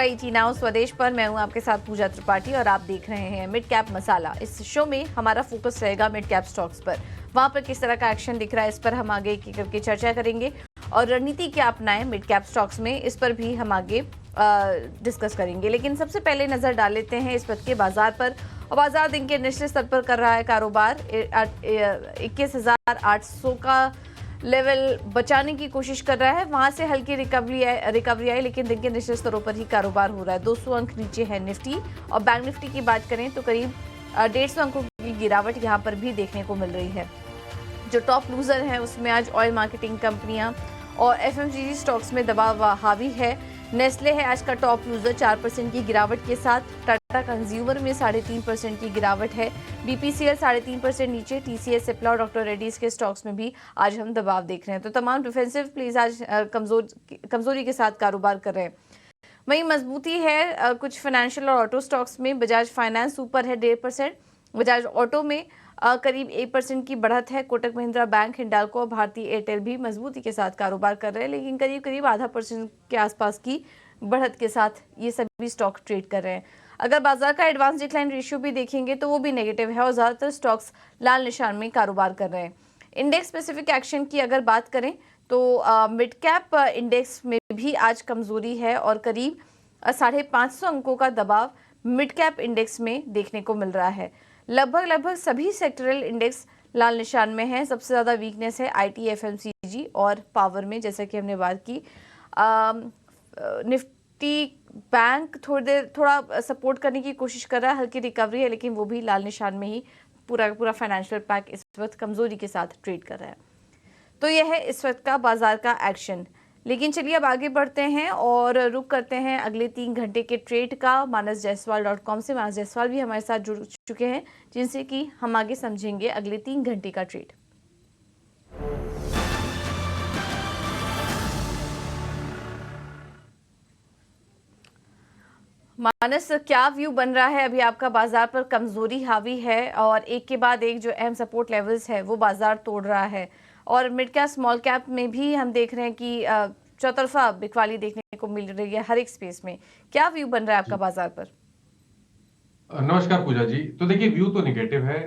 आपका ET now स्वदेश पर। मैं हूं आपके साथ पूजा त्रिपाठी और आप देख रहे हैं मिड कैप मसाला। इस शो में हमारा फोकस रहेगा मिड कैप स्टॉक्स पर। वहां पर किस तरह का एक्शन दिख रहा है, इस पर हम आगे एक करके चर्चा करेंगे और रणनीति क्या अपनाएं मिड कैप स्टॉक्स में, इस पर भी हम आगे डिस्कस करेंगे। लेकिन सबसे पहले नजर डाल लेते हैं इस वक्त के बाजार पर। और बाजार दिन के निचले स्तर पर कर रहा है कारोबार। 21,800 का लेवल बचाने की कोशिश कर रहा है, वहां से हल्की रिकवरी आई, लेकिन दिन के निचले स्तरों पर ही कारोबार हो रहा है। 200 अंक नीचे है निफ्टी। और बैंक निफ्टी की बात करें तो करीब 150 अंकों की गिरावट यहां पर भी देखने को मिल रही है। जो टॉप लूजर हैं उसमें आज ऑयल मार्केटिंग कंपनियां और एफएमसीजी स्टॉक्स में दबाव हावी है। नेस्ले है आज का टॉप लूजर 4% की गिरावट के साथ। टाटा कंज्यूमर में 3.5% की गिरावट है। बीपीसीएल 3.5% नीचे। टीसीएस, सिप्ला और डॉक्टर रेड्डीज के स्टॉक्स में भी आज हम दबाव देख रहे हैं। तो तमाम डिफेंसिव प्लेज आज कमजोरी के साथ कारोबार कर रहे हैं। वहीं मजबूती है कुछ फाइनेंशियल और ऑटो स्टॉक्स में। बजाज फाइनेंस ऊपर है 1.5%। बजाज ऑटो में करीब 1% की बढ़त है। कोटक महिंद्रा बैंक, हिंडाल्को और भारतीय एयरटेल भी मजबूती के साथ कारोबार कर रहे हैं, लेकिन करीब करीब 0.5% के आसपास की बढ़त के साथ ये सभी स्टॉक ट्रेड कर रहे हैं। अगर बाजार का एडवांस डिक्लाइन रेशियो भी देखेंगे तो वो भी नेगेटिव है और ज्यादातर स्टॉक्स लाल निशान में कारोबार कर रहे हैं। इंडेक्स स्पेसिफिक एक्शन की अगर बात करें तो मिड कैप इंडेक्स में भी आज कमजोरी है और करीब 550 अंकों का दबाव मिड कैप इंडेक्स में देखने को मिल रहा है। लगभग सभी सेक्टरल इंडेक्स लाल निशान में है। सबसे ज्यादा वीकनेस है आईटी, एफएमसीजी और पावर में, जैसा कि हमने बात की। निफ्टी बैंक थोड़ा सपोर्ट करने की कोशिश कर रहा है, हल्की रिकवरी है, लेकिन वो भी लाल निशान में ही पूरा फाइनेंशियल पैक इस वक्त कमजोरी के साथ ट्रेड कर रहा है। तो यह है इस वक्त का बाजार का एक्शन। लेकिन चलिए अब आगे बढ़ते हैं और रुक करते हैं अगले 3 घंटे के ट्रेड का। manasjaiswal.com से मानस जायसवाल भी हमारे साथ जुड़ चुके हैं, जिनसे कि हम आगे समझेंगे अगले 3 घंटे का ट्रेड। मानस, क्या व्यू बन रहा है अभी आपका? बाजार पर कमजोरी हावी है और एक के बाद एक जो अहम सपोर्ट लेवल्स है वो बाजार तोड़ रहा है। और मिड कैप स्मॉल कैप में भी हम देख रहे हैं कि चौतरफा बिकवाली देखने को मिल रही है हर एक स्पेस में। क्या व्यू बन रहा है आपका बाजार पर? नमस्कार पूजा जी। तो देखिए, व्यू तो निगेटिव है।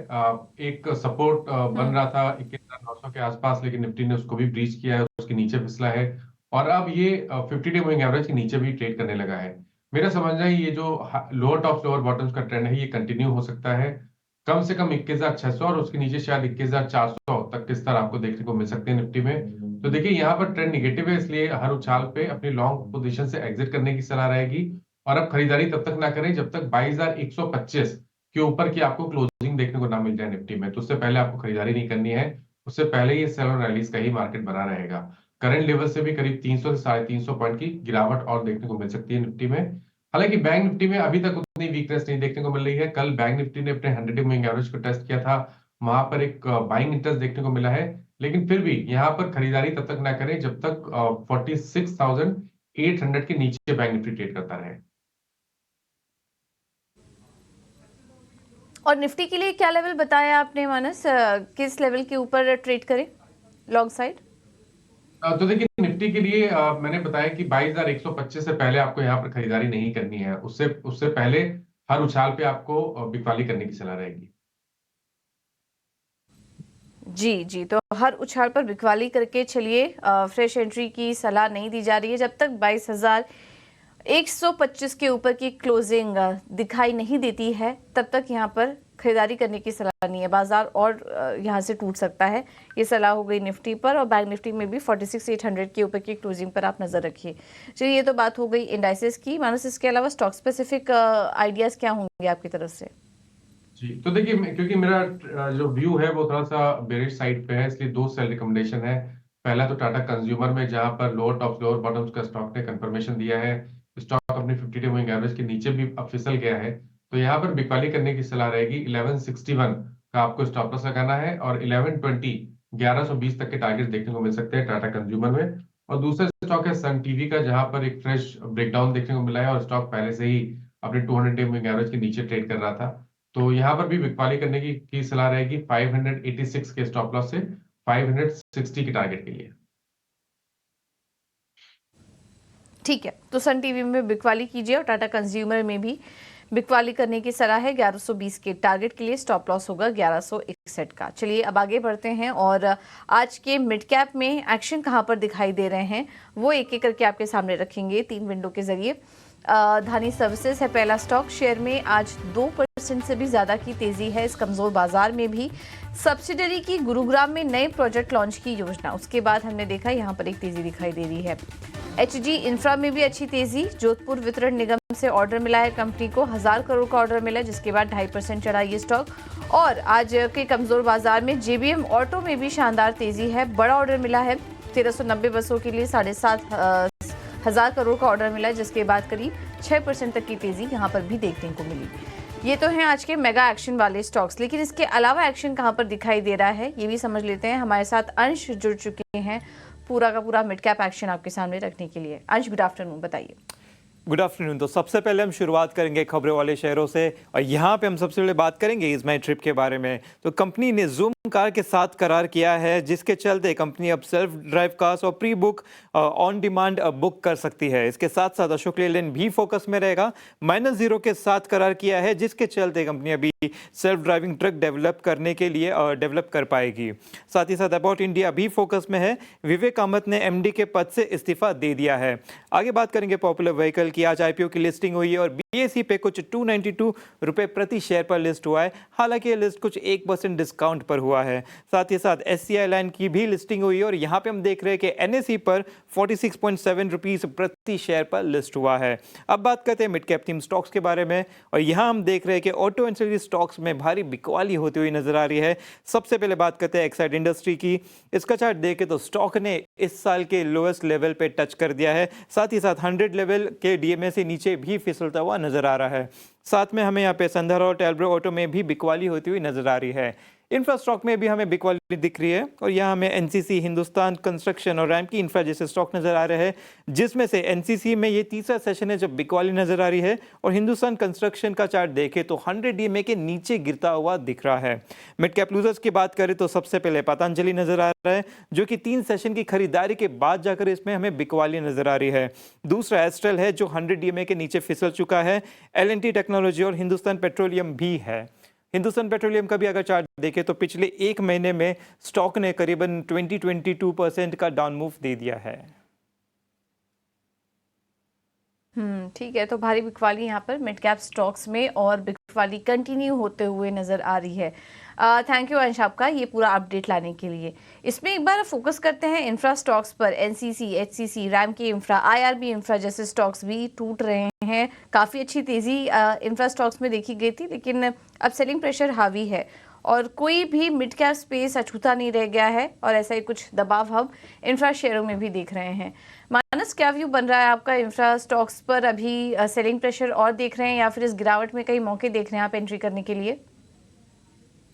एक सपोर्ट बन रहा था 21,900 के आसपास, लेकिन निफ्टी ने उसको भी ब्रीच किया है, उसके नीचे फिसला है और अब ये 50 डे मूविंग एवरेज के नीचे भी ट्रेड करने लगा है। मेरा समझना है ये जो लोअर टॉप लोअर बॉटम्स का ट्रेंड है ये कंटिन्यू हो सकता है। कम से कम 21,600 और उसके नीचे शायद 21,400 तक के स्तर आपको देखने को मिल सकते हैं निफ्टी में। तो देखिए, यहाँ पर ट्रेंड निगेटिव है, इसलिए हर उछाल पे अपनी लॉन्ग पोजीशन से एग्जिट करने की सलाह रहेगी। और अब खरीदारी तब तक ना करें जब तक 22,125 के ऊपर की आपको क्लोजिंग देखने को ना मिल जाए निफ्टी में। तो उससे पहले आपको खरीदारी नहीं करनी है, उससे पहले ये सेल और रैलीज का ही मार्केट बना रहेगा। करंट लेवल से भी करीब 300 से 350 पॉइंट की गिरावट और देखने को मिल सकती है निफ्टी में। हालांकि बैंक निफ्टी में अभी तक उतनी वीकनेस नहीं देखने को मिल रही है। कल बैंक निफ्टी ने अपने 100 डे मूविंग एवरेज को टेस्ट किया था, वहां पर एक बाइंग इंटरेस्ट देखने को मिला है। लेकिन फिर भी यहाँ पर खरीदारी तब तक ना करें जब तक 46,800 के नीचे बैंक निफ्टी ट्रेड करता रहे। और निफ्टी के लिए क्या लेवल बताया आपने मानस? किस लेवल के ऊपर ट्रेड करें लॉन्ग साइड? तो देखिए, निफ्टी के लिए मैंने बताया कि 22,125 से पहले आपको यहाँ पर खरीदारी नहीं करनी है। उससे उससे पहले हर उछाल पे आपको बिकवाली करने की सलाह रहेगी। जी जी, तो हर उछाल पर बिकवाली करके चलिए। फ्रेश एंट्री की सलाह नहीं दी जा रही है जब तक 22,125 के ऊपर की क्लोजिंग दिखाई नहीं देती है, तब तक यहाँ पर खरीदारी करने की सलाह नहीं है। बाजार और यहाँ से टूट सकता है, ये सलाह हो गई निफ्टी पर। और बैंक निफ्टी में भी 46,800 के ऊपर की क्लोजिंग पर आप नजर रखिए। चलिए, ये तो बात हो गई इंडाइसेस की। मानस, इसके अलावा स्टॉक स्पेसिफिक आइडियाज क्या होंगे आपकी तरफ से? जी, तो देखिए, क्योंकि मेरा जो व्यू है वो थोड़ा सा बेरिश साइड पे है, इसलिए दो सेल रिकमेंडेशन है। पहला तो टाटा कंज्यूमर में, जहां पर लोअर टॉप लोअर बॉटम्स का स्टॉक ने कंफर्मेशन दिया है। स्टॉक अपने 50 डे मूविंग एवरेज के नीचे भी अब फिसल गया है, तो यहाँ पर बिकवाली करने की सलाह रहेगी। 1161 का आपको स्टॉप लॉस लगाना है और 1120 1120 तक के टारगेट देखने को मिल सकते हैं टाटा कंज्यूमर में। और दूसरा स्टॉक है सन टीवी का, जहां पर एक फ्रेश ब्रेकडाउन देखने को मिला है और स्टॉक पहले से ही अपने 200 डे मूविंग एवरेज के नीचे ट्रेड कर रहा था। तो यहाँ पर भी बिकवाली करने की सलाह रहेगी 586 के स्टॉप लॉस से 560 के टारगेट के लिए। ठीक है, तो सन टीवी में बिकवाली कीजिए और टाटा कंज्यूमर में भी बिकवाली करने की सलाह है। 1120 के टारगेट के लिए स्टॉप लॉस होगा 1161 का। चलिए अब आगे बढ़ते हैं और आज के मिड कैप में एक्शन कहां पर दिखाई दे रहे हैं वो एक एक करके आपके सामने रखेंगे 3 विंडो के जरिए। धानी सर्विसेज है पहला स्टॉक, शेयर में आज 2% से भी ज्यादा की तेजी है इस कमजोर बाजार में भी। सब्सिडरी की गुरुग्राम में नए प्रोजेक्ट लॉन्च की योजना, उसके बाद हमने देखा यहाँ पर एक तेजी दिखाई दे रही है। एचजी इंफ्रा में भी अच्छी तेजी, जोधपुर वितरण निगम से ऑर्डर मिला है कंपनी को, 1000 करोड़ का ऑर्डर मिला जिसके बाद 2.5% चढ़ा ये स्टॉक। और आज के कमजोर बाजार में जेबीएम ऑटो में भी शानदार तेजी है, बड़ा ऑर्डर मिला है 1390 बसों के लिए 7,500 करोड़ का ऑर्डर मिला है जिसके बाद करीब 6% तक की तेजी यहाँ पर भी देखने को मिली। ये तो हैं आज के मेगा एक्शन वाले स्टॉक्स, लेकिन इसके अलावा एक्शन कहाँ पर दिखाई दे रहा है ये भी समझ लेते हैं। हमारे साथ अंश जुड़ चुके हैं पूरा का पूरा मिड कैप एक्शन आपके सामने रखने के लिए। अंश, गुड आफ्टरनून, बताइए। Good afternoon. तो सबसे पहले हम शुरुआत करेंगे खबरों वाले शहरों से और यहाँ पे हम सबसे पहले बात करेंगे इज माई ट्रिप के बारे में। तो कंपनी ने जूम कार के साथ करार किया है जिसके चलते कंपनी अब सेल्फ ड्राइव कार्स और pre book on demand book कर सकती है। इसके साथ साथ अशोक लेलैंड भी फोकस में रहेगा। -0 के साथ करार किया है जिसके चलते कंपनी अभी सेल्फ ड्राइविंग ट्रक डेवलप करने के लिए डेवलप कर पाएगी। साथ ही साथ अबाउट इंडिया भी फोकस में है। विवेक कामत ने एमडी के पद से इस्तीफा दे दिया है। आगे बात करेंगे पॉपुलर व्हीकल की। आज आईपीओ की लिस्टिंग हुई है और बीएसई पे कुछ 292 रुपए प्रति शेयर पर लिस्ट हुआ है। हालांकि ये लिस्ट कुछ 1% डिस्काउंट पर हुआ है। साथ ही साथ एससीआई लाइन की भी लिस्टिंग हुई है और यहाँ पे हम देख रहे हैं कि एनएसई पर 46.7 रुपीस प्रति शेयर पर लिस्ट हुआ है। अब बात करते हैं मिड कैप थीम स्टॉक्स के बारे में और यहाँ हम देख रहे हैं कि ऑटो एंसिलरी स्टॉक्स में भारी बिकवाली होती हुई नजर आ रही है। सबसे पहले बात करते हैं एक्साइड इंडस्ट्री की। इसका चार्ट देखें तो स्टॉक ने इस साल के लोएस्ट लेवल पे टच कर दिया है। साथ ही साथ 100 लेवल के डीएमए से नीचे भी फिसलता हुआ नजर आ रहा है। साथ में हमें यहाँ पे संदर और टेलब्रो ऑटो में भी बिकवाली होती हुई नजर आ रही है। इंफ्रा स्टॉक में भी हमें बिकवाली दिख रही है और यहाँ हमें एनसीसी, हिंदुस्तान कंस्ट्रक्शन और रैम की इंफ्रा जैसे स्टॉक नजर आ रहे हैं, जिसमें से एनसीसी में ये तीसरा सेशन है जब बिकवाली नजर आ रही है और हिंदुस्तान कंस्ट्रक्शन का चार्ट देखें तो 100 डीएमए के नीचे गिरता हुआ दिख रहा है। मिड कैप लूजर्स की बात करें तो सबसे पहले पतंजलि नजर आ रहा है जो कि 3 सेशन की खरीदारी के बाद जाकर इसमें हमें बिकवाली नजर आ रही है। दूसरा एस्ट्रल है जो 100 डीएमए के नीचे फिसल चुका है। एलएनटी टेक्नोलॉजी और हिंदुस्तान पेट्रोलियम भी है। हिंदुस्तान पेट्रोलियम का भी अगर चार्ट देखें तो पिछले एक महीने में स्टॉक ने करीबन 22% का डाउन मूव दे दिया है। ठीक है, तो भारी बिकवाली यहाँ पर मिड कैप स्टॉक्स में और बिकवाली कंटिन्यू होते हुए नजर आ रही है। थैंक यू अंश आपका ये पूरा अपडेट लाने के लिए। इसमें एक बार फोकस करते हैं इंफ्रा स्टॉक्स पर। एनसीसी, एचसीसी, रैम की इंफ्रा, आईआरबी इंफ्रा जैसे स्टॉक्स भी टूट रहे हैं। काफ़ी अच्छी तेज़ी इंफ्रा स्टॉक्स में देखी गई थी लेकिन अब सेलिंग प्रेशर हावी है और कोई भी मिड कैप स्पेस अछूता नहीं रह गया है और ऐसा ही कुछ दबाव हम इंफ्रा शेयरों में भी देख रहे हैं। मानस, क्या व्यू बन रहा है आपका इंफ्रा स्टॉक्स पर? अभी सेलिंग प्रेशर और देख रहे हैं या फिर इस गिरावट में कई मौके देख रहे हैं आप एंट्री करने के लिए?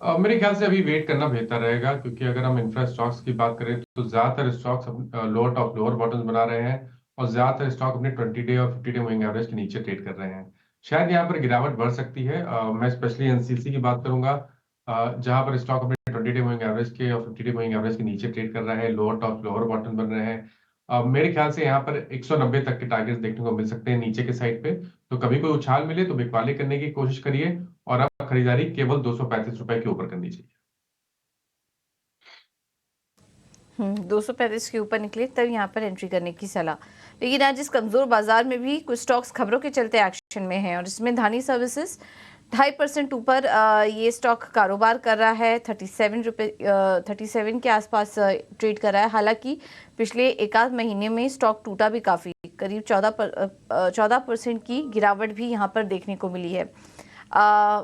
मेरे ख्याल से अभी वेट करना बेहतर रहेगा क्योंकि अगर हम इंफ्रा स्टॉक्स की बात करें तो ज्यादातर stocks lower top lower bottoms बना रहे हैं और ज्यादातर स्टॉक अपने 20 डे और 50 डे मूविंग एवरेज के नीचे ट्रेड कर रहे हैं। शायद यहाँ पर गिरावट बढ़ सकती है। मैं स्पेशली एनसीसी की बात करूंगा जहां पर स्टॉक अपने 20 डे मूविंग एवरेज के और 50 डे मूविंग एवरेज के नीचे ट्रेड कर रहा है। लोअर टॉप लोअर बॉटम बन रहे हैं। मेरे ख्याल से यहाँ पर 190 तक के टारगेट्स देखने को मिल सकते हैं नीचे के साइड पे। तो कभी कोई उछाल मिले तो बिकवाली करने की कोशिश करिए और अब खरीदारी केवल 235 रुपए के ऊपर करनी चाहिए। 235 के ऊपर निकले तब यहाँ पर एंट्री करने की सलाह। लेकिन आज इस कमजोर बाजार में भी कुछ स्टॉक्स खबरों के चलते एक्शन में हैं और इसमें धानी सर्विसेज 2.5% ऊपर ये स्टॉक कारोबार कर रहा है। 37 के आसपास ट्रेड कर रहा है। हालांकि पिछले एक आध महीने में स्टॉक टूटा भी काफ़ी, करीब 14% की गिरावट भी यहाँ पर देखने को मिली है।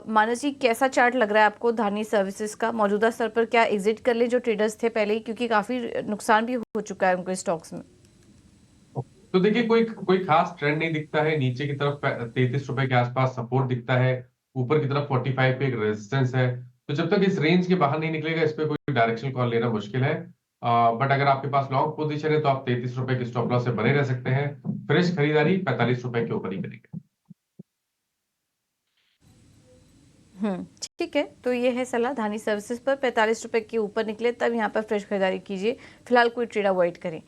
मानस जी, कैसा चार्ट लग रहा है आपको धानी सर्विसेज का? मौजूदा स्तर पर क्या एग्जिट कर ले जो ट्रेडर्स थे पहले ही, क्योंकि काफ़ी नुकसान भी हो चुका है उनको स्टॉक्स में? तो देखिए कोई खास ट्रेंड नहीं दिखता है। नीचे की तरफ 33 रुपए के आसपास सपोर्ट दिखता है, ऊपर की तरफ 45 पे एक रेजिस्टेंस है। तो जब तक इस रेंज के बाहर नहीं निकलेगा इस पे कोई डायरेक्शनल कॉल लेना मुश्किल है। बट अगर आपके पास लॉन्ग पोजीशन है तो आप 33 रुपए के स्टॉप लॉस से बने रह सकते हैं। फ्रेश खरीदारी 45 रुपए के ऊपर ही करेंगे। ठीक है, तो ये है सलाह धानी सर्विसेज पर। 45 रुपए के ऊपर निकले तब यहाँ पर फ्रेश खरीदारी कीजिए, फिलहाल कोई ट्रेड अवॉइड करें।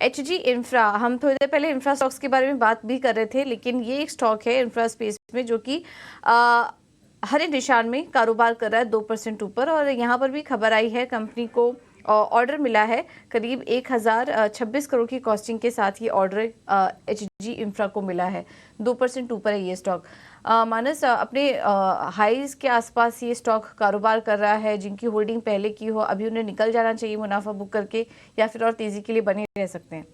HG इंफ्रा, हम थोड़ी देर पहले इंफ्रा स्टॉक्स के बारे में बात भी कर रहे थे, लेकिन ये एक स्टॉक है इंफ्रा स्पेस में जो कि हरे निशान में कारोबार कर रहा है 2% ऊपर। और यहाँ पर भी खबर आई है, कंपनी को ऑर्डर मिला है करीब 1026 करोड़ की कॉस्टिंग के साथ ये ऑर्डर HG इंफ्रा को मिला है। 2% ऊपर है ये स्टॉक। मानस, अपने हाईज के आसपास ये स्टॉक कारोबार कर रहा है। जिनकी होल्डिंग पहले की हो, अभी उन्हें निकल जाना चाहिए मुनाफा बुक करके, या फिर और तेजी के लिए बने रह सकते हैं?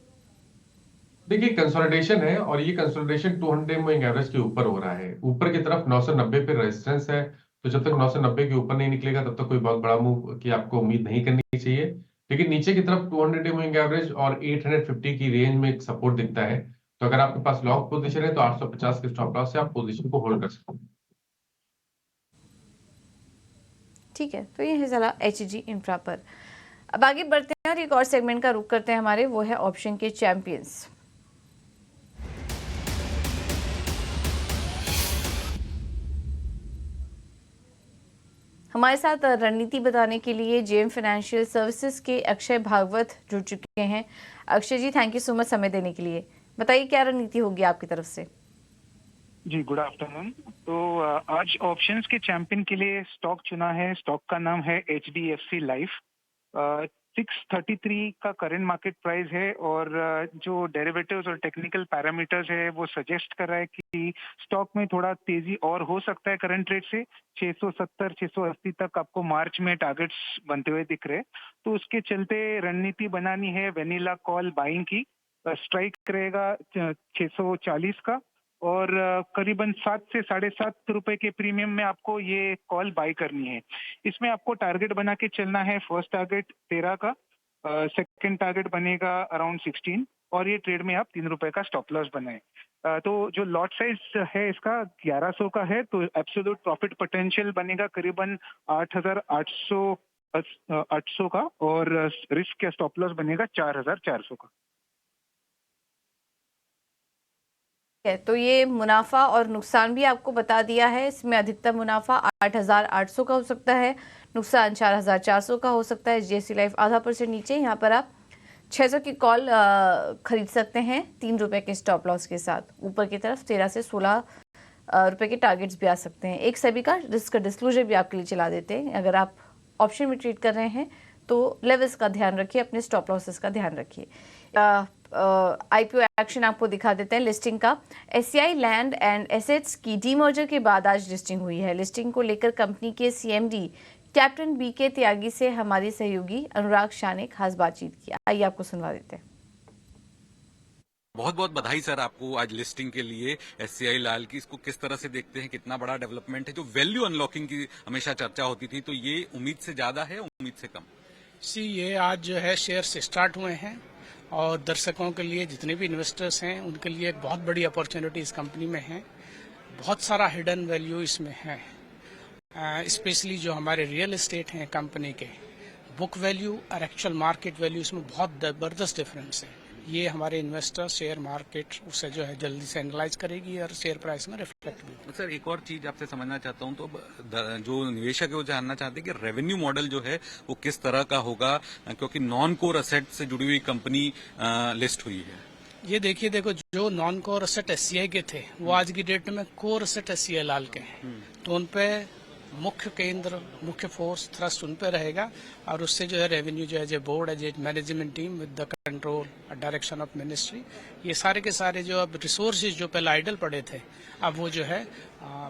देखिए, कंसोलिडेशन है और ये कंसोलिडेशन 200 मूविंग एवरेज के ऊपर हो रहा है। ऊपर की तरफ 990 पे रेजिस्टेंस है, तो जब तक 990 के ऊपर नहीं निकलेगा तब तक कोई बहुत बड़ा मूव की आपको उम्मीद नहीं करनी चाहिए। लेकिन नीचे की तरफ 200 मूविंग एवरेज और 850 की रेंज में एक सपोर्ट दिखता है। तो अगर आपके पास लॉन्ग पोजीशन है तो 850 के स्टॉप लॉस से आप पोजीशन को होल्ड कर सकते हैं। ठीक है, तो ये है जरा HG इंफ्रा पर। अब आगे बढ़ते हैं और एक और सेगमेंट का रुख करते हैं हमारे, वो है ऑप्शन के चैंपियंस। हमारे साथ रणनीति बताने के लिए JM फाइनेंशियल सर्विसेज के अक्षय भागवत जुड़ चुके हैं। अक्षय जी, थैंक यू सो मच समय देने के लिए। बताइए क्या रणनीति होगी आपकी तरफ से? जी, गुड आफ्टरनून। तो आज ऑप्शंस के चैंपियन के लिए स्टॉक चुना है। स्टॉक का नाम है HDFC लाइफ। 633 का करंट मार्केट प्राइस है और जो डेरिवेटिव्स और टेक्निकल पैरामीटर्स है वो सजेस्ट कर रहा है कि स्टॉक में थोड़ा तेजी और हो सकता है करंट रेट से। 670 680 तक आपको मार्च में टारगेट्स बनते हुए दिख रहे। तो उसके चलते रणनीति बनानी है वेनिला कॉल बाइंग की। स्ट्राइक रहेगा 640 का और करीबन 7 से 7.5 रुपए के प्रीमियम में आपको ये कॉल बाय करनी है। इसमें आपको टारगेट बना के चलना है। फर्स्ट टारगेट 13 का, सेकंड टारगेट बनेगा अराउंड 16 और ये ट्रेड में आप 3 रुपए का स्टॉप लॉस बनाए। तो जो लॉट साइज है इसका 1100 का है, तो एब्सोल्यूट प्रॉफिट पोटेंशियल बनेगा करीबन 8,800 का और रिस्क का स्टॉप लॉस बनेगा 4,400 का। तो ये मुनाफा और नुकसान भी आपको बता दिया है। इसमें अधिकतम मुनाफा 8,800 का हो सकता है, नुकसान 4,400 का हो सकता है। HDFC लाइफ 0.5% नीचे, यहाँ पर आप 600 की कॉल खरीद सकते हैं 3 रुपए के स्टॉप लॉस के साथ। ऊपर की तरफ 13 से 16 रुपए के टारगेट्स भी आ सकते हैं। एक सभी का रिस्क डिस्क्लोजर भी आपके लिए चला देते हैं। अगर आप ऑप्शन में ट्रेड कर रहे हैं तो लेवल्स का ध्यान रखिए, अपने स्टॉप लॉसेस का ध्यान रखिए। IPO एक्शन आपको दिखा देते हैं लिस्टिंग का। SCI लैंड एंड एसेट्स की डीमर्जर के बाद आज लिस्टिंग हुई है। लिस्टिंग को लेकर कंपनी के CMD कैप्टन BK त्यागी से हमारी सहयोगी अनुराग शाह ने खास बातचीत की। आइए आपको सुनवा देते हैं। बहुत बहुत बधाई सर आपको आज लिस्टिंग के लिए SCI लाल की। इसको किस तरह से देखते हैं, कितना बड़ा डेवलपमेंट है? जो वैल्यू अनलॉकिंग की हमेशा चर्चा होती थी, तो ये उम्मीद से ज्यादा है, उम्मीद से कम? ये आज जो है शेयर से स्टार्ट हुए हैं और दर्शकों के लिए, जितने भी इन्वेस्टर्स हैं उनके लिए एक बहुत बड़ी अपॉर्चुनिटी इस कंपनी में है। बहुत सारा हिडन वैल्यू इसमें है। स्पेशली जो हमारे रियल एस्टेट हैं कंपनी के, बुक वैल्यू और एक्चुअल मार्केट वैल्यू, इसमें बहुत जबरदस्त डिफरेंस है। ये हमारे इन्वेस्टर शेयर मार्केट उसे जो है जल्दी से एनालाइज करेगी और शेयर प्राइस में रिफ्लेक्ट भी। सर, एक और चीज आपसे समझना चाहता हूं, तो जो निवेशक है वो जानना चाहते हैं कि रेवेन्यू मॉडल जो है वो किस तरह का होगा, क्योंकि नॉन कोर असेट से जुड़ी हुई कंपनी लिस्ट हुई है। ये देखो जो नॉन कोर असेट SCI के थे वो आज की डेट में कोर असेट SCI लाल के हैं। तो उन पे मुख्य केंद्र, मुख्य फोर्स थ्रस्ट उन पे रहेगा और उससे जो है रेवेन्यू जो है जो बोर्ड है, जो management team with the control direction of ministry, ये सारे के सारे जो अब रिसोर्सेज जो पहले आइडल पड़े थे, अब वो जो है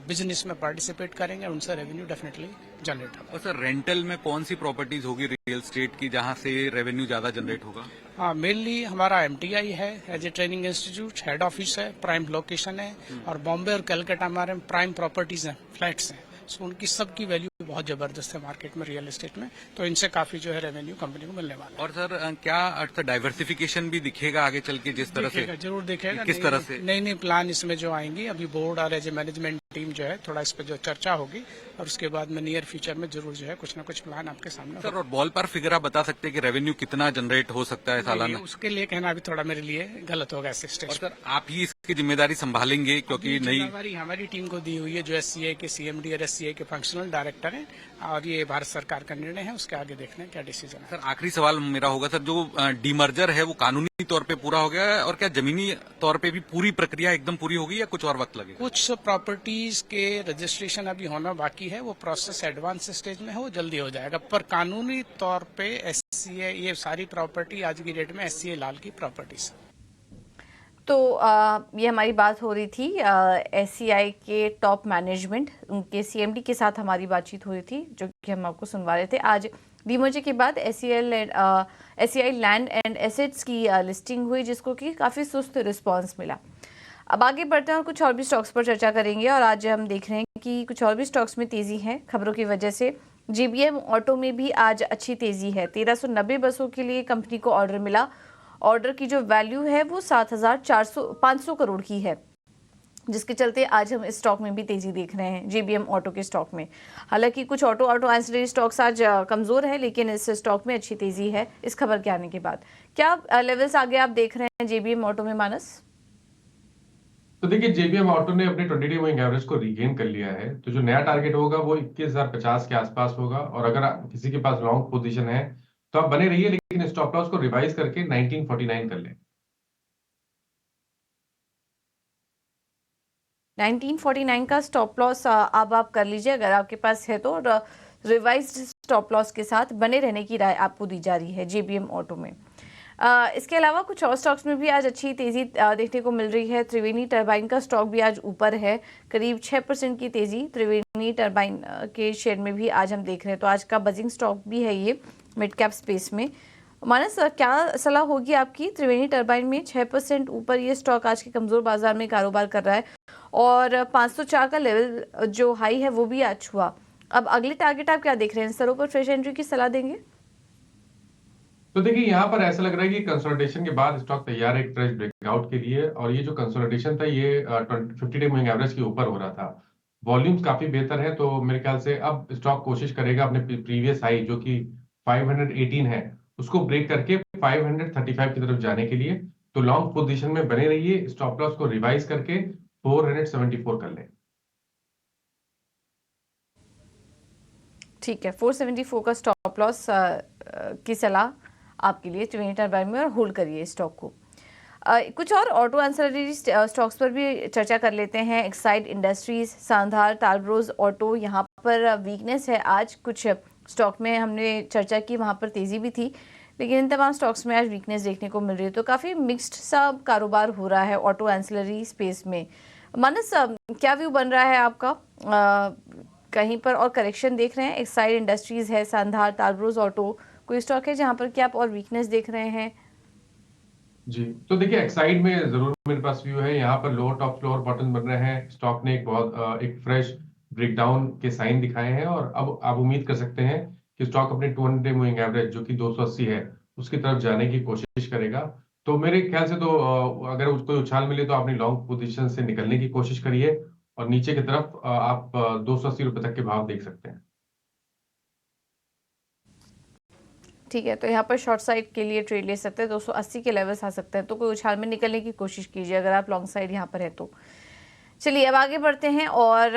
बिजनेस में पार्टिसिपेट करेंगे और उनसे रेवेन्यू डेफिनेटली जनरेट होगा। और सर, रेंटल में कौन सी प्रॉपर्टीज होगी रियल एस्टेट की जहां से रेवेन्यू ज्यादा जनरेट होगा? हाँ, मेनली हमारा MTI है as a training institute, head office है, प्राइम लोकेशन है और बॉम्बे और कलकत्ता हमारे प्राइम प्रॉपर्टीज हैं, फ्लैट्स हैं। सो उनकी सबकी वैल्यू बहुत जबरदस्त है मार्केट में, रियल एस्टेट में। तो इनसे काफी जो है रेवेन्यू कंपनी को मिलने वाला है। और सर, क्या अर्थ डाइवर्सिफिकेशन भी दिखेगा आगे चल के, जिस तरह से? जरूर दिखेगा। किस तरह से? नई प्लान इसमें जो आएंगी, अभी बोर्ड और एज ए मैनेजमेंट टीम जो है थोड़ा इस पर जो चर्चा होगी और उसके बाद में नियर फ्यूचर में जरूर जो है कुछ ना कुछ प्लान आपके सामने। सर, और बॉल पर फिगर आप बता सकते हैं कि रेवेन्यू कितना जनरेट हो सकता है सालाना? उसके लिए कहना अभी थोड़ा मेरे लिए गलत होगा इस स्टेज। और सर, आप ही इसकी जिम्मेदारी संभालेंगे क्योंकि नई जिम्मेदारी हमारी टीम को दी हुई है, जो SCI के CMD और SCI के फंक्शनल डायरेक्टर हैं और ये भारत सरकार का निर्णय है। उसके आगे देखना है क्या डिसीजन है। सर, आखिरी सवाल मेरा होगा सर, जो डीमर्जर है वो कानूनी तौर पे पूरा हो गया है और क्या जमीनी तौर पे भी पूरी प्रक्रिया एकदम पूरी होगी या कुछ और वक्त लगेगा? कुछ प्रॉपर्टीज के रजिस्ट्रेशन अभी होना बाकी है, वो प्रोसेस एडवांस स्टेज में है, वो जल्दी हो जाएगा। पर कानूनी तौर पे एससीए, ये सारी प्रॉपर्टी आज की डेट में एससीए लाल की प्रॉपर्टीज। तो ये हमारी बात हो रही थी एससीआई के टॉप मैनेजमेंट, उनके सीएमडी के साथ हमारी बातचीत हुई थी, जो कि हम आपको सुनवा रहे थे। आज डीमर्जर के बाद एससीआई लैंड एंड एसेट्स की लिस्टिंग हुई, जिसको कि काफ़ी सुस्त रिस्पांस मिला। अब आगे बढ़ते हैं और कुछ और भी स्टॉक्स पर चर्चा करेंगे। और आज हम देख रहे हैं कि कुछ और भी स्टॉक्स में तेज़ी है खबरों की वजह से। जीबीएम ऑटो में भी आज अच्छी तेज़ी है। 1390 बसों के लिए कंपनी को ऑर्डर मिला। ऑर्डर की जो वैल्यू है वो 500 करोड़ की है, जिसके चलते आज हम इस स्टॉक में भी तेजी देख रहे हैं, जेबीएम ऑटो के स्टॉक में। हालांकि कुछ ऑटो एंसिलरी स्टॉक्स आज कमजोर है, लेकिन इस स्टॉक में अच्छी तेजी है इस खबर के आने के बाद। क्या लेवल्स आगे आप देख रहे हैं जेबीएम ऑटो में, मानस? तो देखिए, जेबीएम ऑटो ने अपने 20-डे मूविंग एवरेज को रीगेन कर लिया है। तो जो नया टारगेट होगा वो 21,050 के आसपास होगा। और अगर किसी के पास लॉन्ग पोजीशन है तो आप बने रहिए, लेकिन स्टॉप लॉस को रिवाइज करके 1949 कर लें। 1949 का स्टॉप लॉस अब आप कर लीजिए अगर आपके पास है तो। रिवाइज्ड स्टॉप लॉस के साथ बने रहने की राय आपको दी जा रही है जेबीएम ऑटो में। इसके अलावा कुछ और स्टॉक्स में भी आज अच्छी तेज़ी देखने को मिल रही है। त्रिवेणी टरबाइन का स्टॉक भी आज ऊपर है, करीब 6% की तेज़ी त्रिवेणी टरबाइन के शेयर में भी आज हम देख रहे हैं। तो आज का बजिंग स्टॉक भी है ये मिड कैप स्पेस में। मानस, क्या सलाह होगी आपकी? त्रिवेणी टरबाइन में 6% ऊपर ये स्टॉक आज के कमज़ोर बाजार में कारोबार कर रहा है और 504 का लेवल जो हाई है वो भी आज छुआ। अब अगले टारगेट आप क्या देख रहे हैं? स्तरों पर फ्रेश एंट्री की सलाह देंगे? तो देखिए, यहाँ पर ऐसा लग रहा है कि कंसोलिडेशन के बाद स्टॉक तैयार है एक फ्रेश ब्रेकआउट के लिए। और ये जो कंसोलिडेशन था ये 50-डे मूविंग एवरेज के ऊपर हो रहा था। वॉल्यूम्स काफी बेहतर है, तो मेरे ख्याल से अब स्टॉक कोशिश करेगा अपने प्रीवियस हाई जो कि 518 है उसको ब्रेक करके 535 की तरफ जाने के लिए। तो लॉन्ग पोजीशन में बने रहिए, स्टॉप लॉस को रिवाइज करके 474 कर लें। ठीक है, 474 का स्टॉप लॉस की सलाह आपके लिए त्रिवेणी टरबाइन में, और होल्ड करिए स्टॉक को। कुछ और ऑटो एंसिलरी स्टॉक्स पर भी चर्चा कर लेते हैं। एक्साइड इंडस्ट्रीज, सांधार, टालब्रोज ऑटो, यहाँ पर वीकनेस है आज। कुछ स्टॉक में हमने चर्चा की, वहाँ पर तेज़ी भी थी, लेकिन इन तमाम स्टॉक्स में आज वीकनेस देखने को मिल रही है। तो काफ़ी मिक्स्ड सा कारोबार हो रहा है ऑटो एंसिलरी स्पेस में। मानस, क्या व्यू बन रहा है आपका? कहीं पर और करेक्शन देख रहे हैं? एक्साइड इंडस्ट्रीज है, सांधार, टालब्रोज ऑटो, कोई स्टॉक है जहाँ पर क्या आप और वीकनेस देख रहे हैं? जी, तो देखिए, एक्साइड में जरूर मेरे पास व्यू है। यहाँ पर लोअर टॉप फ्लोर बटन बन रहे हैं। स्टॉक ने एक फ्रेश ब्रेकडाउन के साइन दिखाए हैं और अब आप उम्मीद कर सकते हैं कि स्टॉक अपने 200-डे मूविंग एवरेज जो कि 280 है उसकी तरफ जाने की कोशिश करेगा। तो मेरे ख्याल से तो अगर उसको उछाल मिले तो अपनी लॉन्ग पोजीशन से निकलने की कोशिश करिए और नीचे की तरफ आप 280 रुपए तक के भाव देख सकते हैं। ठीक है, तो यहाँ पर शॉर्ट साइड के लिए ट्रेड ले सकते हैं। 280 के लेवल्स आ सकते हैं, तो कोई उछाल में निकलने की कोशिश कीजिए अगर आप लॉन्ग साइड यहाँ पर है तो। चलिए अब आगे बढ़ते हैं और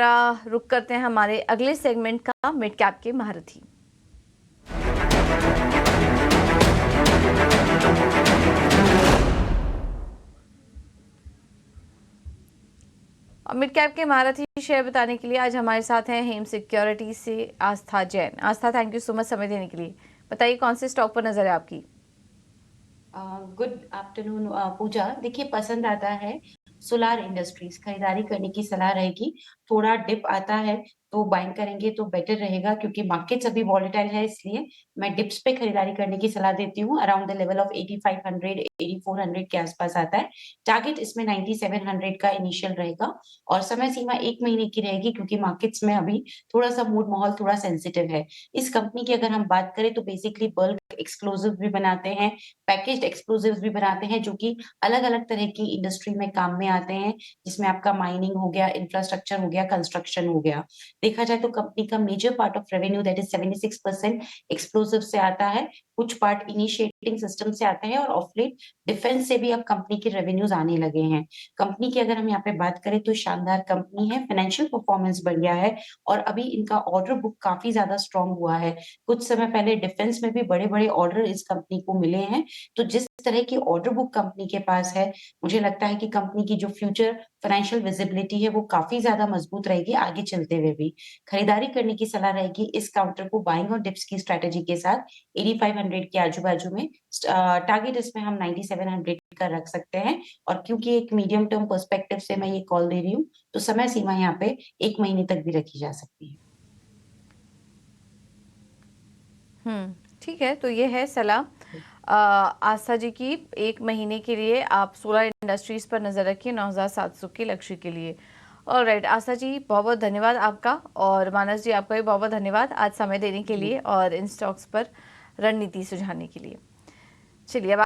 रुक करते हैं हमारे अगले सेगमेंट का, मिड कैप के महारथी। मिड कैप के महारथी शेयर बताने के लिए आज हमारे साथ हैं हेम सिक्योरिटी से आस्था जैन। आस्था, थैंक यू सो मच समय देने के लिए। बताइए कौन से स्टॉक पर नजर है आपकी? गुड आफ्टरनून पूजा। देखिए, पसंद आता है सोलार इंडस्ट्रीज, खरीदारी करने की सलाह रहेगी। थोड़ा डिप आता है तो बाइंग करेंगे तो बेटर रहेगा, क्योंकि मार्केट्स अभी वॉलेटाइल है, इसलिए मैं डिप्स पे खरीदारी करने की सलाह देती हूँ। अराउंड द लेवल ऑफ 8500 8400 के आसपास आता है। टारगेट इसमें 9700 का इनिशियल रहेगा और समय सीमा 1 महीने की रहेगी, क्योंकि मार्केट्स में अभी थोड़ा सा मूड माहौल थोड़ा सेंसिटिव है। इस कंपनी की अगर हम बात करें तो बेसिकली बल्क एक्सप्लोजिव भी बनाते हैं, पैकेज्ड एक्सप्लोजिव्स भी बनाते हैं, जो कि अलग अलग तरह की इंडस्ट्री में काम में आते हैं, जिसमें आपका माइनिंग हो गया, इंफ्रास्ट्रक्चर हो गया, कंस्ट्रक्शन हो गया। देखा जाए तो कंपनी का major part of revenue that is 76% explosive से आता है। कुछ पार्ट इनिशिएटिंग सिस्टम से आते हैं और ऑफ लेट डिफेंस से भी अब कंपनी के रेवेन्यूज आने लगे हैं। कंपनी की अगर हम यहाँ पे बात करें तो शानदार कंपनी है, फाइनेंशियल परफॉर्मेंस बढ़िया है और अभी इनका ऑर्डर बुक काफी ज्यादा स्ट्रांग हुआ है। कुछ समय पहले डिफेंस में भी बड़े-बड़े ऑर्डर इस कंपनी को मिले हैं। तो जिस तरह की ऑर्डर बुक कंपनी के पास है, मुझे लगता है कि कंपनी की जो फ्यूचर फाइनेंशियल विजिबिलिटी है वो काफी ज्यादा मजबूत रहेगी आगे चलते हुए भी। खरीदारी करने की सलाह रहेगी इस काउंटर को बाइंग और डिप्स की स्ट्रैटेजी के साथ 8500 के आजू-बाजू में। टारगेट इसमें हम 9700 का रख सकते हैं और क्योंकि एक मीडियम टर्म पर्सपेक्टिव से मैं ये कॉल दे रही हूँ, तो समय सीमा यहाँ पे 1 महीने तक भी रखी जा सकती है। ठीक है, तो ये है सलाह आस्था जी की। 1 महीने के लिए आप सोलर इंडस्ट्रीज पर नजर रखिए 9700 के लक्ष्य के लिए। ऑलराइट आस्था जी, बहुत बहुत धन्यवाद आपका, और मानस जी आपका भी बहुत बहुत धन्यवाद आज समय देने के लिए और इन स्टॉक्स पर रणनीति सुझाने के लिए। चलिए अब